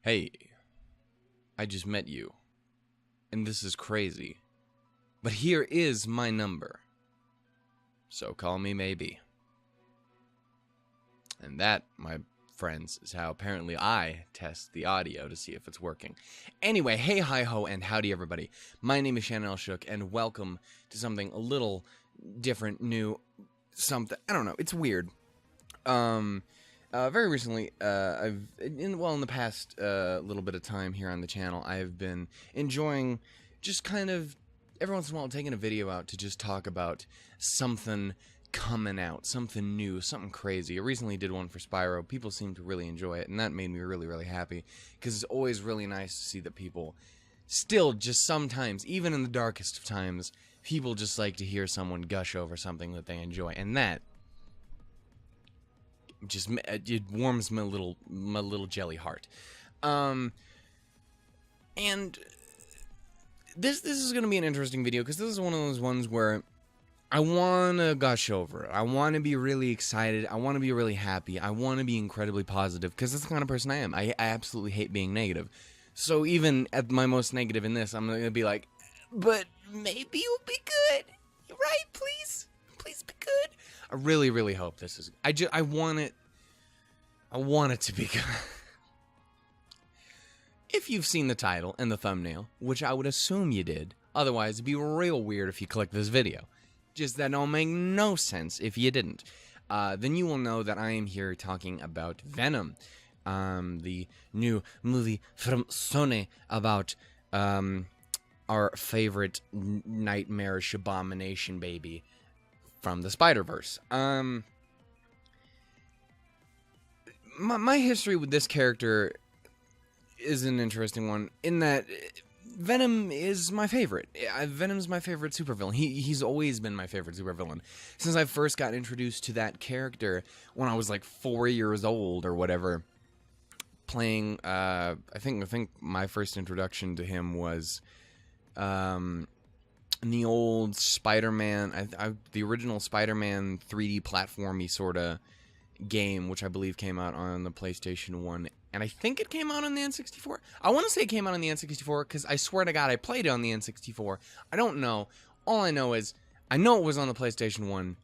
Hey, I just met you, and this is crazy. But here is my number. So call me maybe. And that, my friends, is how apparently I test the audio to see if it's working. Anyway, hey, hi, ho, and howdy, everybody. My name is Shannon L. Shook, and welcome to something a little different, new, something. I don't know. It's weird. Very recently, in the past little bit of time here on the channel, I've been enjoying just kind of every once in a while taking a video out to just talk about something coming out, something new, something crazy. I recently did one for Spyro. People seem to really enjoy it, and that made me really, really happy, because it's always really nice to see that people still just sometimes, even in the darkest of times, people just like to hear someone gush over something that they enjoy, and that just, it warms my little jelly heart. And this is gonna be an interesting video, because this is one of those ones where I want to gush over it. I want to be really excited. I want to be really happy. I want to be incredibly positive, because that's the kind of person I am. I absolutely hate being negative. So even at my most negative in this, I'm going to be like, but maybe you'll be good. Right? Please? Please be good. I really, really hope this is... I want it to be good. If you've seen the title and the thumbnail, which I would assume you did, otherwise it'd be real weird if you clicked this video. Just that don't make no sense if you didn't. Then you will know that I am here talking about Venom, the new movie from Sony about our favorite nightmarish abomination baby from the Spider-Verse. My history with this character is an interesting one, in that Venom is my favorite. Venom's my favorite supervillain. He's always been my favorite supervillain. Since I first got introduced to that character when I was like 4 years old or whatever, playing, I think my first introduction to him was in the old Spider-Man, the original Spider-Man 3D platformy sort of game, which I believe came out on the PlayStation 1. And I think it came out on the N64. I want to say it came out on the N64 because I swear to God I played it on the N64. I don't know. All I know is I know it was on the PlayStation 1,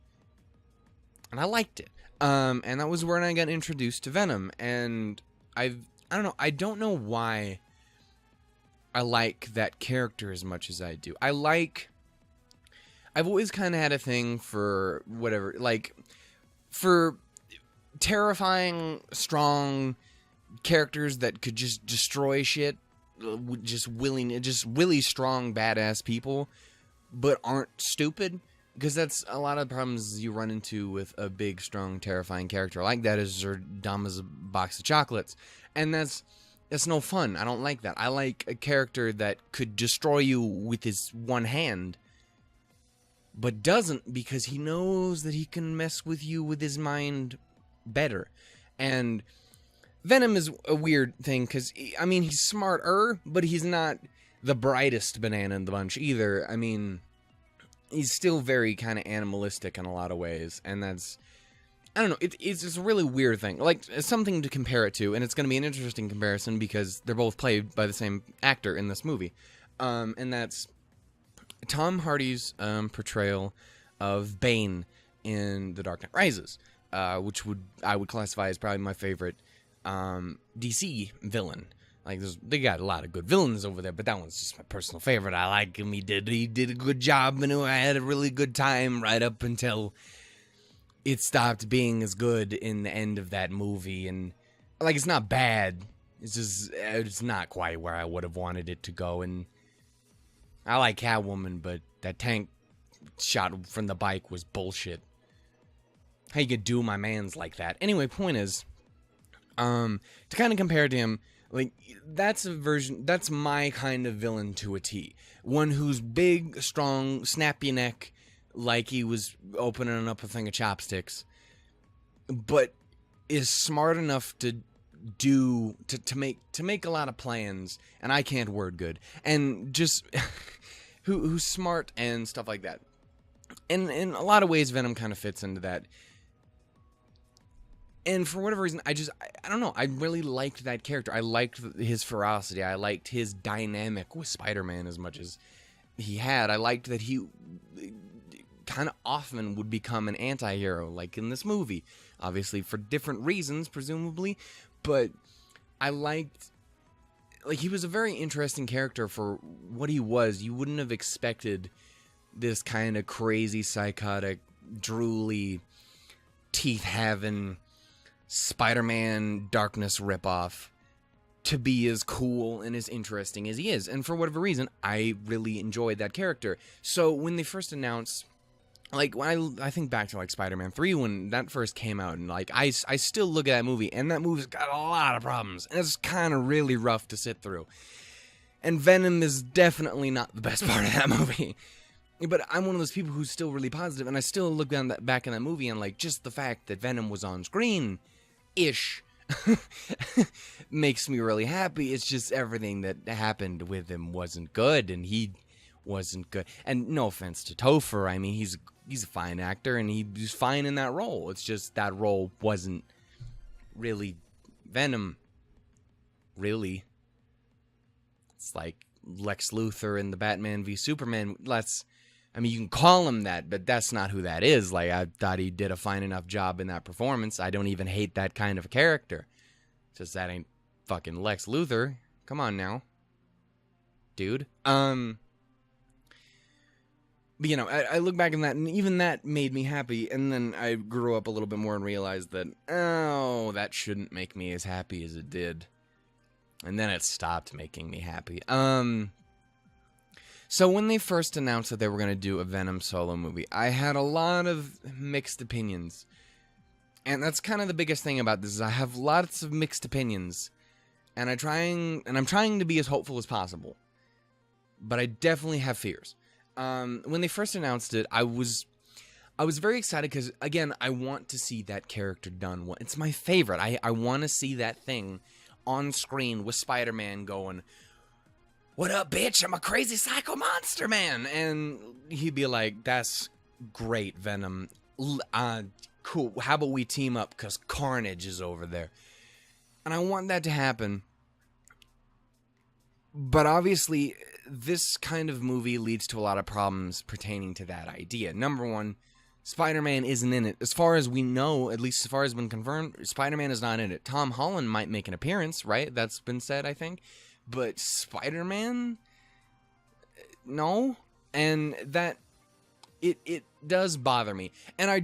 and I liked it. And that was where I got introduced to Venom. And I don't know. I don't know why I like that character as much as I do. I've always kind of had a thing for whatever, like for terrifying, strong characters that could just destroy shit, just really strong, badass people, but aren't stupid. Because that's a lot of problems you run into with a big, strong, terrifying character like that, is they're dumb as a box of chocolates, and that's no fun. I don't like that. I like a character that could destroy you with his one hand, but doesn't, because he knows that he can mess with you with his mind better. And Venom is a weird thing, because, I mean, he's smarter, but he's not the brightest banana in the bunch either. I mean, he's still very kind of animalistic in a lot of ways, and that's, I don't know, it's just a really weird thing. Like, something to compare it to, and it's going to be an interesting comparison, because they're both played by the same actor in this movie, and that's Tom Hardy's portrayal of Bane in The Dark Knight Rises, which I would classify as probably my favorite DC villain. Like, they got a lot of good villains over there, but that one's just my personal favorite. I like him. He did a good job, and I had a really good time right up until it stopped being as good in the end of that movie. And like, it's not bad, it's not quite where I would have wanted it to go. And I like Catwoman, but that tank shot from the bike was bullshit. How you could do my mans like that? Anyway, point is, to kind of compare to him, like, that's my kind of villain to a T. One who's big, strong, snappy neck, like he was opening up a thing of chopsticks, but is smart enough to make a lot of plans, and I can't word good, and just who's smart and stuff like that. And in a lot of ways, Venom kind of fits into that. And for whatever reason, I don't know. I really liked that character. I liked his ferocity. I liked his dynamic with Spider-Man as much as he had. I liked that he kind of often would become an anti-hero, like in this movie. Obviously, for different reasons, presumably. But I liked... Like, he was a very interesting character for what he was. You wouldn't have expected this kind of crazy, psychotic, drooly, teeth-having Spider-Man Darkness ripoff to be as cool and as interesting as he is. And for whatever reason, I really enjoyed that character. So when they first announced, like, when I think back to, like, Spider-Man 3, when that first came out, and, like, I still look at that movie, and that movie's got a lot of problems, and it's kind of really rough to sit through. And Venom is definitely not the best part of that movie. But I'm one of those people who's still really positive, and I still look back in that movie, and, like, just the fact that Venom was on screen-ish makes me really happy. It's just everything that happened with him wasn't good, and he wasn't good. And no offense to Topher, I mean, he's a fine actor, and he was fine in that role. It's just that role wasn't really Venom, really. It's like Lex Luthor in the Batman v Superman. I mean, you can call him that, but that's not who that is. Like, I thought he did a fine enough job in that performance. I don't even hate that kind of a character. Just that ain't fucking Lex Luthor. Come on now, dude. But, you know, I look back on that, and even that made me happy, and then I grew up a little bit more and realized that, oh, that shouldn't make me as happy as it did. And then it stopped making me happy. So when they first announced that they were going to do a Venom solo movie, I had a lot of mixed opinions. And that's kind of the biggest thing about this, is I have lots of mixed opinions. And I'm trying to be as hopeful as possible. But I definitely have fears. When they first announced it, I was very excited because, again, I want to see that character done well. It's my favorite. I want to see that thing on screen with Spider-Man going, "What up, bitch? I'm a crazy psycho monster, man!" And he'd be like, "That's great, Venom. Cool. How about we team up because Carnage is over there?" And I want that to happen. But obviously, this kind of movie leads to a lot of problems pertaining to that idea. Number one, Spider-Man isn't in it. As far as we know, at least as far as been confirmed, Spider-Man is not in it. Tom Holland might make an appearance, right? That's been said, I think. But Spider-Man? No. And that, it does bother me. And I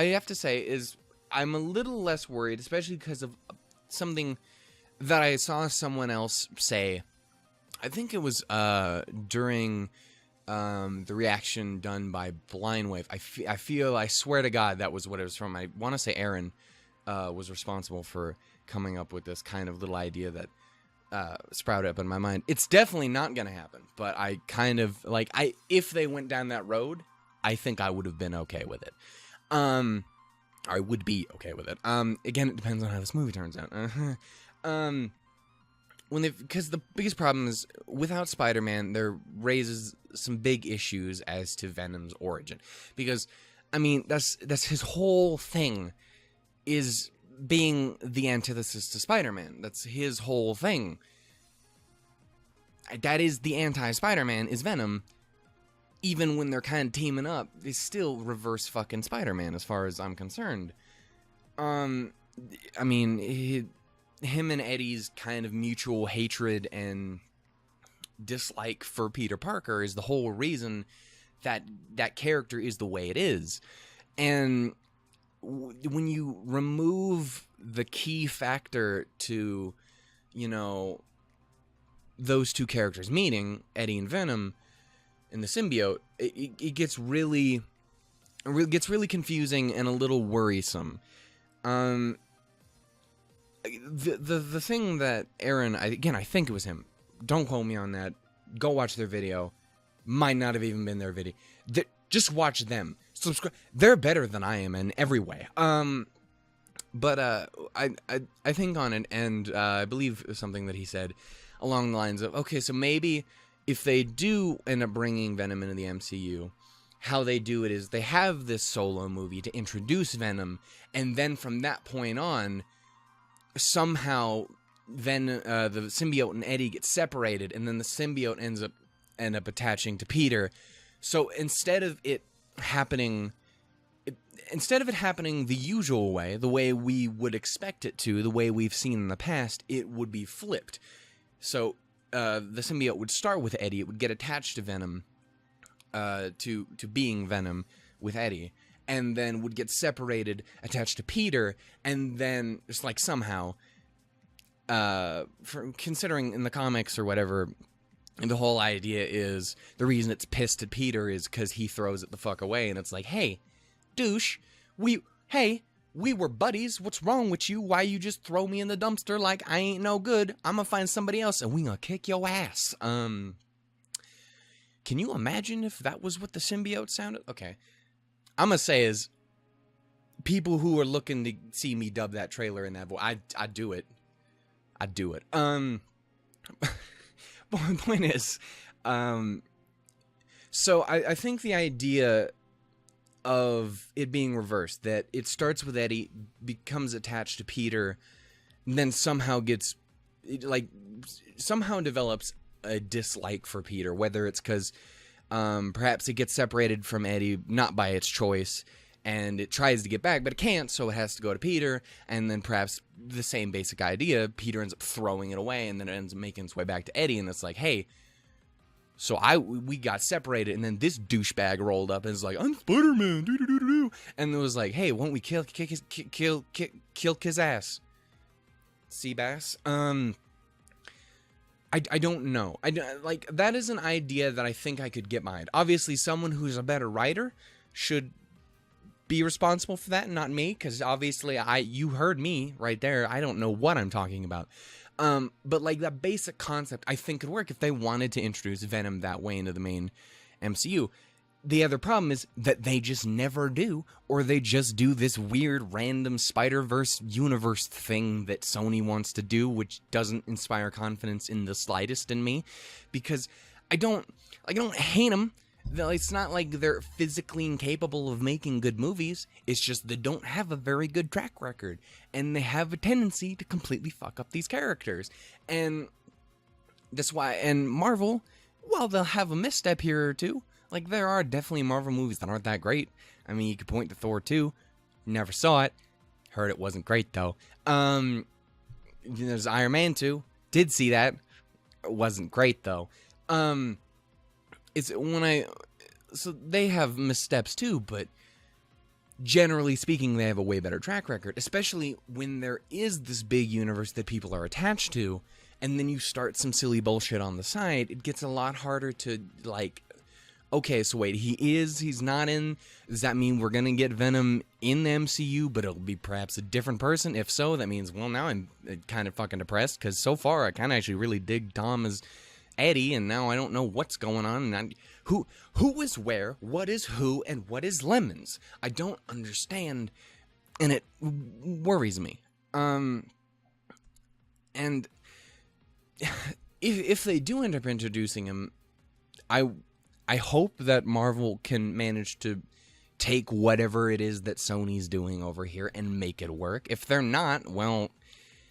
have to say, is I'm a little less worried, especially because of something that I saw someone else say. I think it was during the reaction done by Blindwave. I swear to God, that was what it was from. I want to say Aaron was responsible for coming up with this kind of little idea that sprouted up in my mind. It's definitely not going to happen, but I kind of, like, if they went down that road, I think I would have been okay with it. I would be okay with it. Again, it depends on how this movie turns out. Because the biggest problem is, without Spider-Man, there raises some big issues as to Venom's origin. Because, I mean, that's his whole thing, is being the antithesis to Spider-Man. That's his whole thing. That is the anti-Spider-Man, is Venom. Even when they're kind of teaming up, they still reverse fucking Spider-Man, as far as I'm concerned. I mean, him and Eddie's kind of mutual hatred and dislike for Peter Parker is the whole reason that that character is the way it is. And when you remove the key factor to, you know, those two characters meeting, Eddie and Venom, in the symbiote, it gets really confusing and a little worrisome. The thing that Aaron, I think it was him. Don't quote me on that. Go watch their video. Might not have even been their video. Just watch them. Subscribe. They're better than I am in every way. But I think on it, and I believe it was something that he said along the lines of, okay, so maybe if they do end up bringing Venom into the MCU, how they do it is they have this solo movie to introduce Venom, and then from that point on, somehow the symbiote and Eddie get separated, and then the symbiote end up attaching to Peter. So instead of it happening the usual way, the way we would expect it to, the way we've seen in the past, it would be flipped. So the symbiote would start with Eddie, it would get attached to Venom, to being Venom with Eddie, and then would get separated, attached to Peter, and then just like somehow, considering in the comics or whatever, the whole idea is the reason it's pissed at Peter is because he throws it the fuck away, and it's like, hey, douche, we were buddies, what's wrong with you? Why you just throw me in the dumpster like I ain't no good? I'm gonna find somebody else and we gonna kick your ass. Can you imagine if that was what the symbiote sounded? Okay. I'm gonna say is, people who are looking to see me dub that trailer in that voice, I'd do it. I'd do it. But the point is, so I think the idea of it being reversed, that it starts with Eddie, becomes attached to Peter, and then somehow somehow develops a dislike for Peter, whether it's because perhaps it gets separated from Eddie, not by its choice, and it tries to get back, but it can't, so it has to go to Peter, and then perhaps the same basic idea, Peter ends up throwing it away, and then it ends up making its way back to Eddie, and it's like, hey, so we got separated, and then this douchebag rolled up and was like, I'm Spider-Man, doo-doo-doo-doo, and it was like, hey, won't we kill his ass? Seabass? I don't know. Like, that is an idea that I think I could get behind. Obviously, someone who's a better writer should be responsible for that, not me, because obviously you heard me right there. I don't know what I'm talking about. But like that basic concept, I think could work if they wanted to introduce Venom that way into the main MCU. The other problem is that they just never do, or they just do this weird random Spider-Verse universe thing that Sony wants to do, which doesn't inspire confidence in the slightest in me, because I don't hate them. It's not like they're physically incapable of making good movies. It's just they don't have a very good track record, and they have a tendency to completely fuck up these characters. And that's why, and Marvel, while they'll have a misstep here or two, like there are definitely Marvel movies that aren't that great. I mean, you could point to Thor 2, never saw it, heard it wasn't great though. There's Iron Man 2, did see that, it wasn't great though. So they have missteps too, but generally speaking, they have a way better track record, especially when there is this big universe that people are attached to, and then you start some silly bullshit on the side. It gets a lot harder to, like, okay, so wait, he's not in, does that mean we're gonna get Venom in the MCU, but it'll be perhaps a different person? If so, that means, well, now I'm kind of fucking depressed, because so far I kind of actually really dig Tom as Eddie, and now I don't know what's going on, and who is where, what is who, and what is Lemons? I don't understand, and it worries me. And if they do end up introducing him, I hope that Marvel can manage to take whatever it is that Sony's doing over here and make it work. If they're not, well,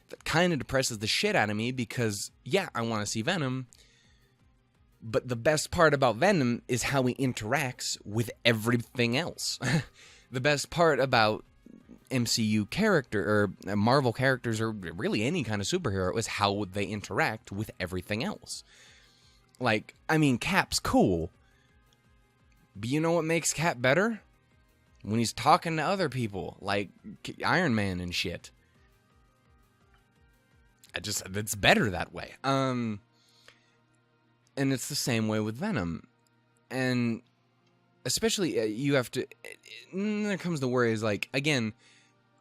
that kind of depresses the shit out of me, because, yeah, I want to see Venom, but the best part about Venom is how he interacts with everything else. The best part about MCU character, or Marvel characters, or really any kind of superhero, is how they interact with everything else. Like, I mean, Cap's cool, but you know what makes Cap better? When he's talking to other people, like Iron Man and shit. It's better that way. And it's the same way with Venom. And especially, you have to, there comes the worry is, like, again,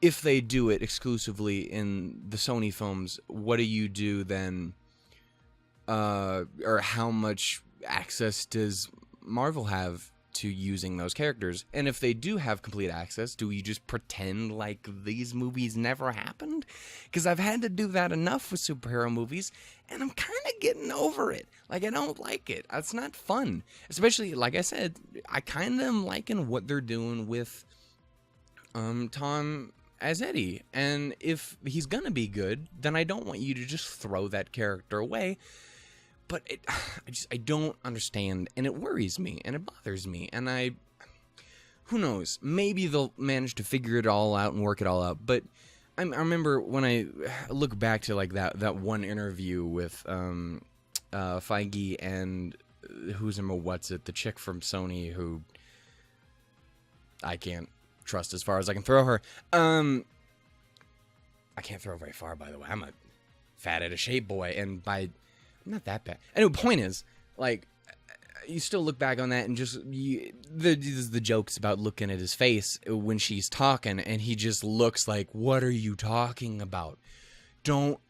if they do it exclusively in the Sony films, what do you do then? Or how much access does Marvel have to using those characters? And if they do have complete access, do we just pretend like these movies never happened? Because I've had to do that enough with superhero movies, and I'm kind of getting over it. Like, I don't like it. It's not fun. Especially, like I said, I kind of am liking what they're doing with Tom as Eddie. And if he's gonna be good, then I don't want you to just throw that character away. But I don't understand, and it worries me, and it bothers me, and who knows, maybe they'll manage to figure it all out and work it all out. But I remember when I look back to like that one interview with Feige and the chick from Sony who I can't trust as far as I can throw her. I can't throw very far, by the way. I'm a fat out of shape boy, and not that bad. Anyway, point is, like, you still look back on that and just the jokes about looking at his face when she's talking, and he just looks like, "What are you talking about? Don't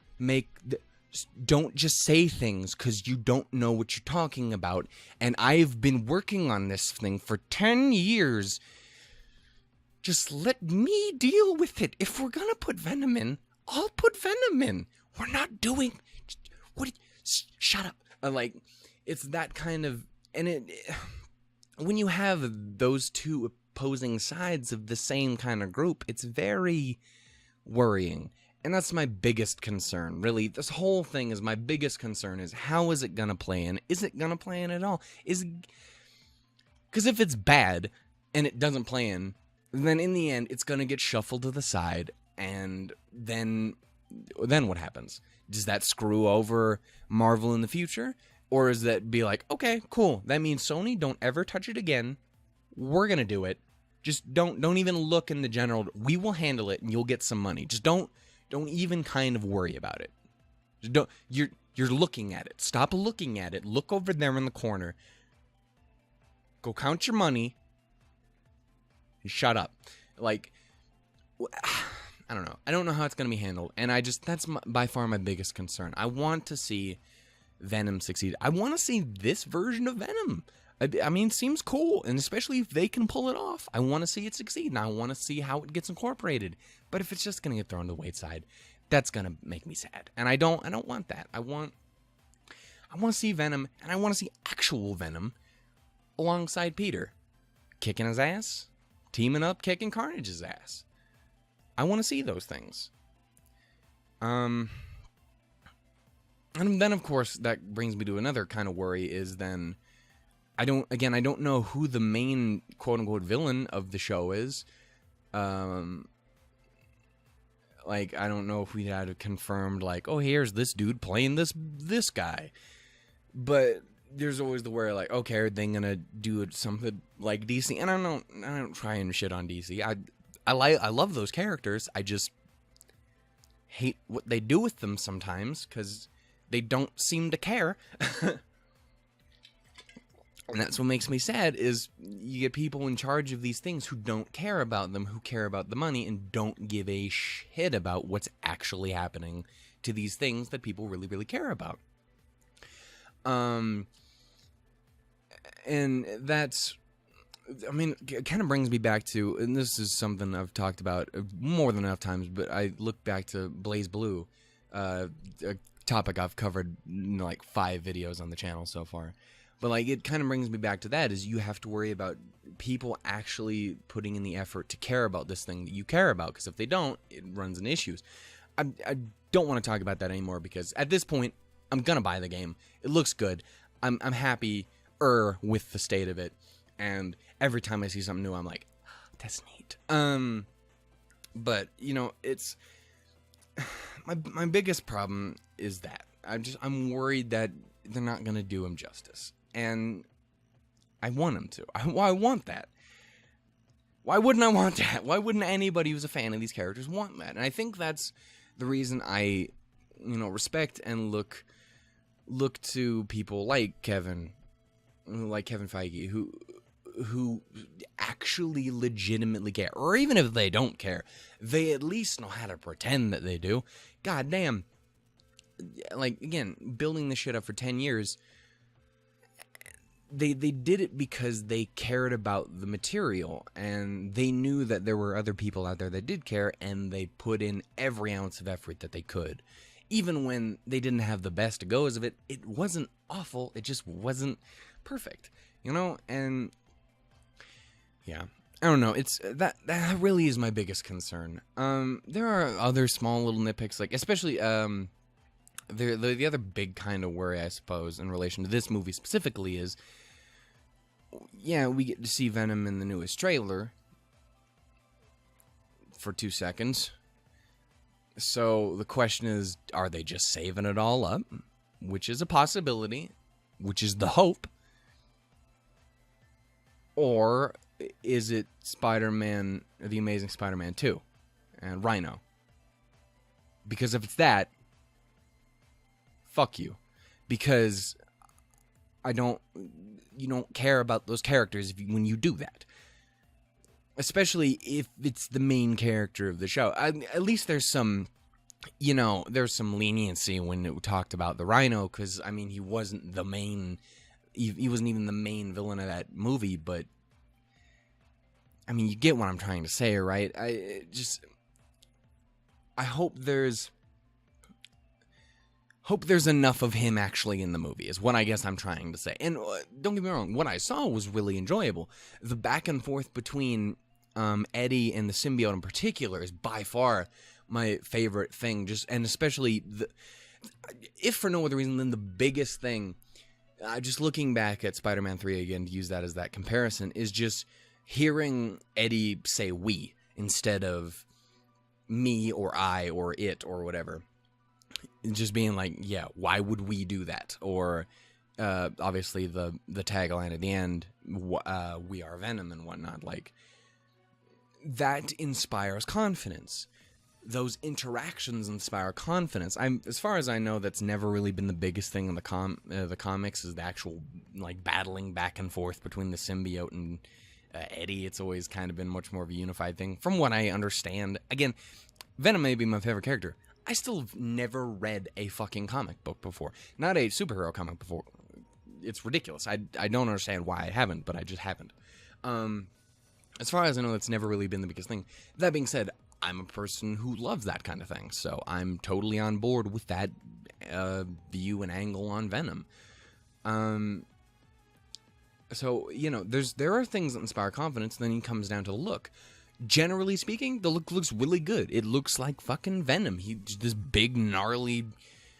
just say things because you don't know what you're talking about. And I've been working on this thing for 10 years. Just let me deal with it. If we're gonna put Venom in, I'll put Venom in. We're not doing what." Shut up. Like, it's that kind of, and when you have those two opposing sides of the same kind of group, it's very worrying. And that's my biggest concern, really. This whole thing is my biggest concern, is how is it going to play in? Is it going to play in at all? Because if it's bad and it doesn't play in, then in the end, it's going to get shuffled to the side, and then what happens? Does that screw over Marvel in the future? Or is that be like, okay, cool, that means Sony, don't ever touch it again. We're gonna do it. Just don't even look in the general. We will handle it, and you'll get some money. Just don't even kind of worry about it. Just don't. You're looking at it. Stop looking at it. Look over there in the corner. Go count your money. And shut up. Like, I don't know. I don't know how it's going to be handled. And that's by far my biggest concern. I want to see Venom succeed. I want to see this version of Venom. I mean, it seems cool. And especially if they can pull it off. I want to see it succeed. And I want to see how it gets incorporated. But if it's just going to get thrown to the wayside, that's going to make me sad. And I don't want that. I want to see Venom. And I want to see actual Venom alongside Peter. Kicking his ass. Teaming up, kicking Carnage's ass. I want to see those things. And then, of course, that brings me to another kind of worry, is then I don't know who the main quote-unquote villain of the show is. Like, I don't know if we had it confirmed, like, oh, here's this dude playing this guy. But there's always the worry, like, okay, are they gonna do something like DC? And I don't try and shit on DC. I love those characters. I just hate what they do with them sometimes, because they don't seem to care. And that's what makes me sad, is you get people in charge of these things who don't care about them, who care about the money, and don't give a shit about what's actually happening to these things that people really, really care about. And that's, I mean, it kind of brings me back to, and this is something I've talked about more than enough times, but I look back to Blaze Blue, a topic I've covered in like 5 videos on the channel so far. But like, it kind of brings me back to that, is you have to worry about people actually putting in the effort to care about this thing that you care about, because if they don't, it runs into issues. I don't want to talk about that anymore, because at this point, I'm gonna buy the game. It looks good. I'm happy with the state of it, and every time I see something new, I'm like, oh, that's neat. But you know, it's my biggest problem is that I'm worried that they're not gonna do him justice, and I want them to. I want that. Why wouldn't I want that? Why wouldn't anybody who's a fan of these characters want that? And I think that's the reason I, respect and look to people like Kevin Feige, who actually legitimately care. Or even if they don't care, they at least know how to pretend that they do. God damn. Like, again, building this shit up for 10 years, they did it because they cared about the material, and they knew that there were other people out there that did care, and they put in every ounce of effort that they could. Even when they didn't have the best goes of it, it wasn't awful, it just wasn't perfect, you know? And yeah, I don't know, it's that really is my biggest concern. There are other small little nitpicks, like especially the other big kind of worry, I suppose, in relation to this movie specifically is, yeah, we get to see Venom in the newest trailer for 2 seconds. So the question is, are they just saving it all up? Which is a possibility, which is the hope. Or is it Spider-Man, The Amazing Spider-Man 2 and Rhino? Because if it's that, fuck you. Because you don't care about those characters when you do that. Especially if it's the main character of the show. At least there's some, there's some leniency when it talked about the Rhino, because, I mean, he wasn't the main, he wasn't even the main villain of that movie, but, I mean, you get what I'm trying to say, right? I hope there's enough of him actually in the movie, is what I guess I'm trying to say. And don't get me wrong, what I saw was really enjoyable. The back and forth between Eddie and the symbiote in particular is by far my favorite thing. And especially, if for no other reason than the biggest thing, just looking back at Spider-Man 3 again, to use that as that comparison, is just hearing Eddie say we instead of me or I or it or whatever. Just being like, yeah, why would we do that? Or obviously the tagline at the end, we are Venom and whatnot. Like, that inspires confidence. Those interactions inspire confidence. As far as I know, that's never really been the biggest thing in the comics, is the actual like battling back and forth between the symbiote and Eddie. It's always kind of been much more of a unified thing, from what I understand. Again, Venom may be my favorite character. I still have never read a fucking comic book before. Not a superhero comic before. It's ridiculous. I don't understand why I haven't, but I just haven't. As far as I know, that's never really been the biggest thing. That being said, I'm a person who loves that kind of thing, so I'm totally on board with that view and angle on Venom. So, there are things that inspire confidence, then it comes down to the look. Generally speaking, the look looks really good. It looks like fucking Venom. He's this big, gnarly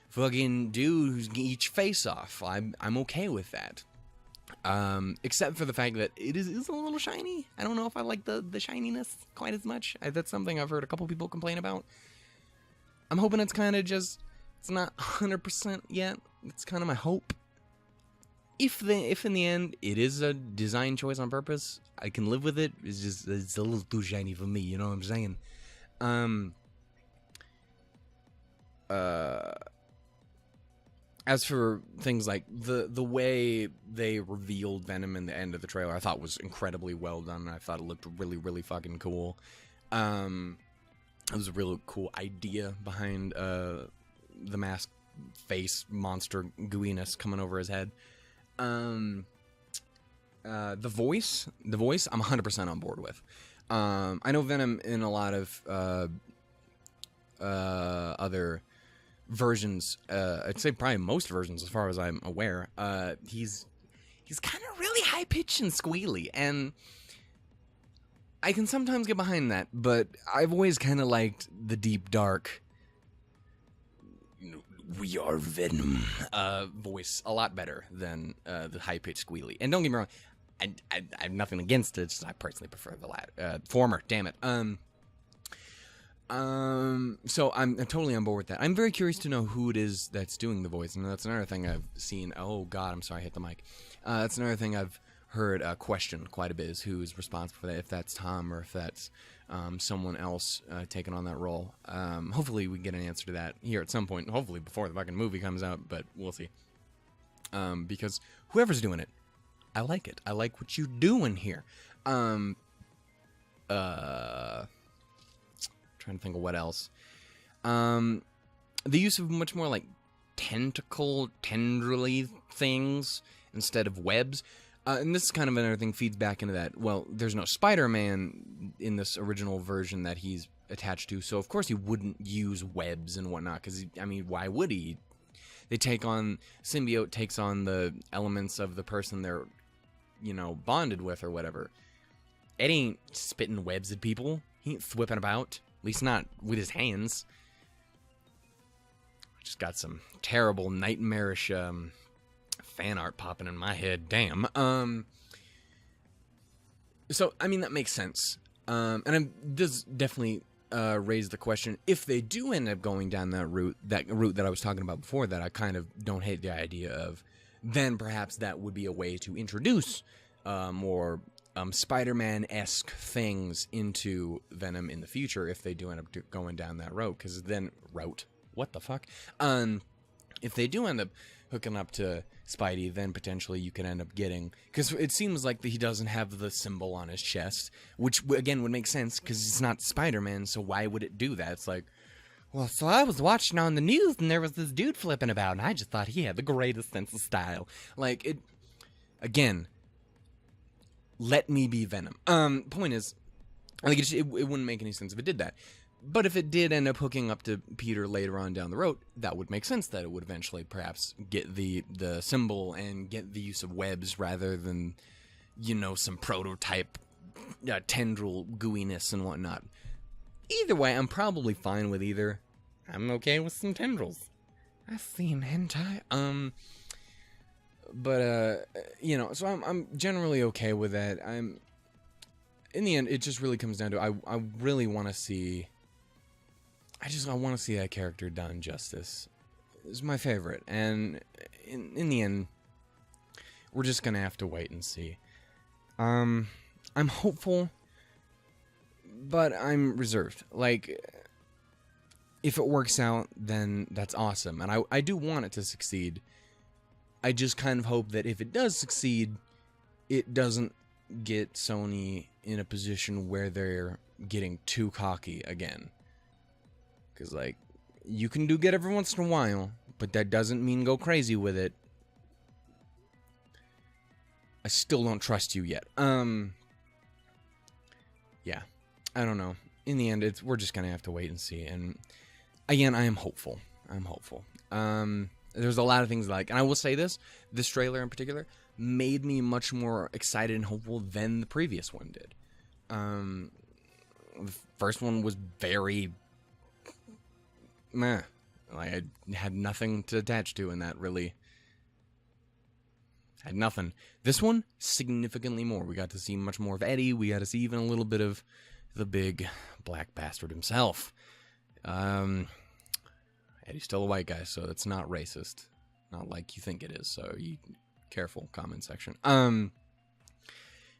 fucking dude who's gonna eat your face off. I'm okay with that. Except for the fact that it is a little shiny. I don't know if I like the shininess quite as much. That's something I've heard a couple people complain about. I'm hoping it's kind of just, it's not 100% yet. It's kind of my hope. If in the end it is a design choice on purpose, I can live with it. It's a little too shiny for me, you know what I'm saying? As for things like the way they revealed Venom in the end of the trailer, I thought was incredibly well done. I thought it looked really, really fucking cool. It was a really cool idea behind the mask face monster gooiness coming over his head. The voice, I'm 100% on board with. I know Venom in a lot of other versions, I'd say probably most versions as far as I'm aware, he's kind of really high-pitched and squealy, and I can sometimes get behind that, but I've always kind of liked the deep, dark, we are Venom voice a lot better than the high-pitched squealy. And don't get me wrong, I have nothing against it, it's just I personally prefer the former, damn it. So I'm totally on board with that. I'm very curious to know who it is that's doing the voice, and that's another thing I've seen. Oh God, I'm sorry, I hit the mic. That's another thing I've heard questioned quite a bit, is who's responsible for that, if that's Tom or if that's someone else taking on that role. Hopefully we can get an answer to that here at some point, hopefully before the fucking movie comes out, but we'll see. Because whoever's doing it, I like it. I like what you're doing here. Trying to think of what else. The use of much more like tendrily things instead of webs. And this is kind of another thing, feeds back into that. Well, there's no Spider-Man in this original version that he's attached to, so of course he wouldn't use webs and whatnot, because, I mean, why would he? Symbiote takes on the elements of the person they're, you know, bonded with or whatever. Ed ain't spitting webs at people. He ain't whipping about. At least not with his hands. Just got some terrible, nightmarish fan art popping in my head. Damn. So, I mean, that makes sense. And it does definitely raise the question, if they do end up going down that route that I was talking about before, that I kind of don't hate the idea of, then perhaps that would be a way to introduce more Spider-Man-esque things into Venom in the future, if they do end up going down that road. Because then, what the fuck? If they do end up hooking up to Spidey, then potentially you could end up getting... Because it seems like he doesn't have the symbol on his chest, which, again, would make sense, because it's not Spider-Man, so why would it do that? It's like, well, so I was watching on the news, and there was this dude flipping about, and I just thought he had the greatest sense of style. Like, it... Again, let me be Venom. Point is, I think it wouldn't make any sense if it did that. But if it did end up hooking up to Peter later on down the road, that would make sense, that it would eventually perhaps get the symbol and get the use of webs rather than, you know, some prototype tendril gooiness and whatnot. Either way, I'm probably fine with either. I'm okay with some tendrils. I've seen hentai. But you know, so I'm generally okay with that. In the end, it just really comes down to I really want to see... I want to see that character done justice. It's my favorite, and in the end, we're just gonna have to wait and see. I'm hopeful, but I'm reserved. Like, if it works out, then that's awesome, and I do want it to succeed. I just kind of hope that if it does succeed, it doesn't get Sony in a position where they're getting too cocky again. Because, like, you can do good every once in a while, but that doesn't mean go crazy with it. I still don't trust you yet. Yeah. I don't know. In the end, we're just gonna have to wait and see. And, again, I am hopeful. There's a lot of things like... And I will say this trailer in particular made me much more excited and hopeful than the previous one did. The first one was very... meh. Like, I had nothing to attach to in that, really. Had nothing. This one, significantly more. We got to see much more of Eddie. We got to see even a little bit of the big black bastard himself. Eddie's still a white guy, so it's not racist. Not like you think it is, so you... Careful, comment section.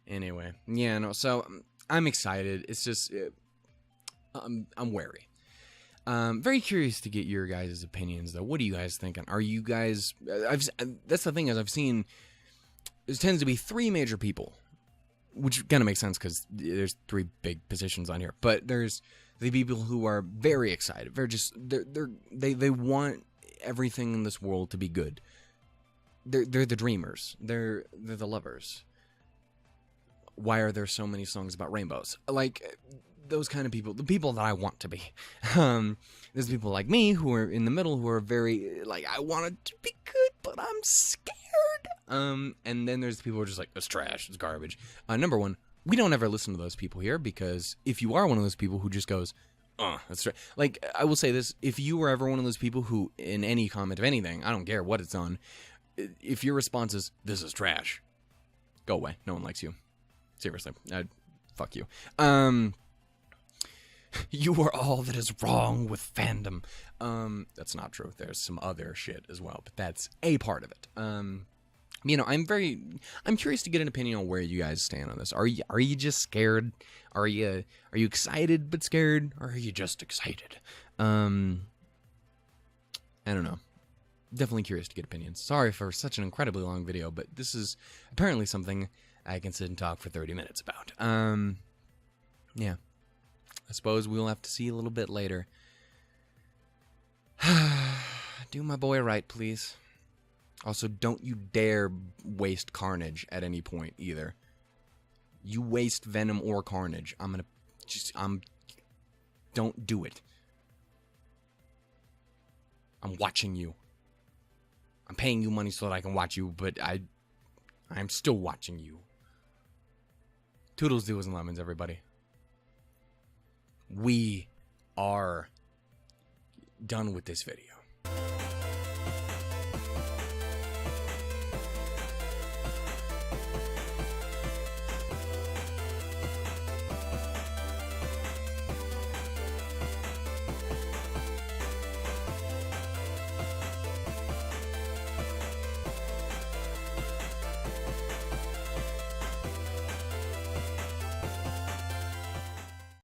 Anyway. Yeah, no, so... I'm excited. It's just... I'm wary. Very curious to get your guys' opinions, though. What are you guys thinking? Are you guys... that's the thing, is I've seen... There tends to be three major people. Which kind of makes sense, because there's three big positions on here. But there's the people who are very excited. They want everything in this world to be good. They're the dreamers. They're the lovers. Why are there so many songs about rainbows? Like... Those kind of people, the people that I want to be. There's people like me who are in the middle, who are very, like, I want it to be good, but I'm scared. And then there's the people who are just like, it's trash, it's garbage. Number one, we don't ever listen to those people here, because if you are one of those people who just goes, that's trash. Like, I will say this, if you were ever one of those people who, in any comment of anything, I don't care what it's on, if your response is, this is trash, go away. No one likes you. Seriously. Fuck you. You are all that is wrong with fandom. That's not true. There's some other shit as well, but that's a part of it. You know, I'm curious to get an opinion on where you guys stand on this. Are you just scared? Are you excited but scared? Or are you just excited? I don't know. Definitely curious to get opinions. Sorry for such an incredibly long video, but this is apparently something I can sit and talk for 30 minutes about. Yeah. I suppose we'll have to see a little bit later. Do my boy right, please. Also, don't you dare waste Carnage at any point, either. You waste Venom or Carnage, don't do it. I'm watching you. I'm paying you money so that I can watch you, but I'm still watching you. Toodles, doodles, and lemons, everybody. We are done with this video.